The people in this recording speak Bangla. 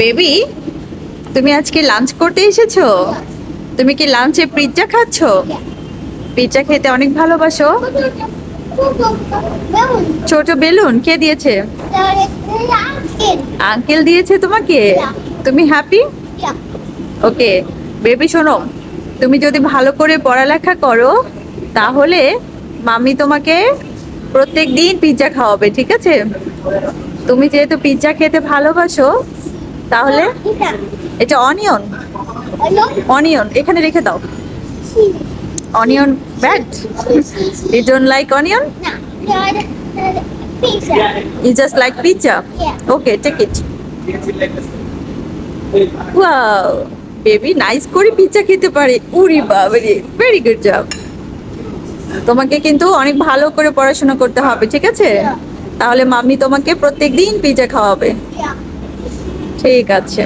বেবি, তুমি আজকে লাঞ্চ করতে এসেছো? তুমি কি লাঞ্চে পিৎজা খাচ্ছো? পিৎজা খেতে অনেক ভালোবাসো? ছোট বেলুন কে দিয়েছে? আঙ্কেল দিয়েছে তোমাকে? তুমি হ্যাপি? ওকে বেবি, শোনো, তুমি যদি ভালো করে পড়ালেখা করো তাহলে মাম্মি তোমাকে প্রত্যেক দিন পিৎজা খাওয়াবে, ঠিক আছে? তুমি যেহেতু পিৎজা খেতে ভালোবাসো, তাহলে এটা অনিয়ন, অনিয়ন এখানে রেখে দাও। Onion bad? You don't like onion? You just like pizza? Okay, take it. Wow, baby nice করে পিৎজা খেতে পারে। উরি বাবারে, ভেরি গুড জব। তোমাকে কিন্তু অনেক ভালো করে পড়াশোনা করতে হবে, ঠিক আছে? তাহলে মাম্মি তোমাকে প্রত্যেকদিন পিৎজা খাওয়াবে। ঠিক আছে।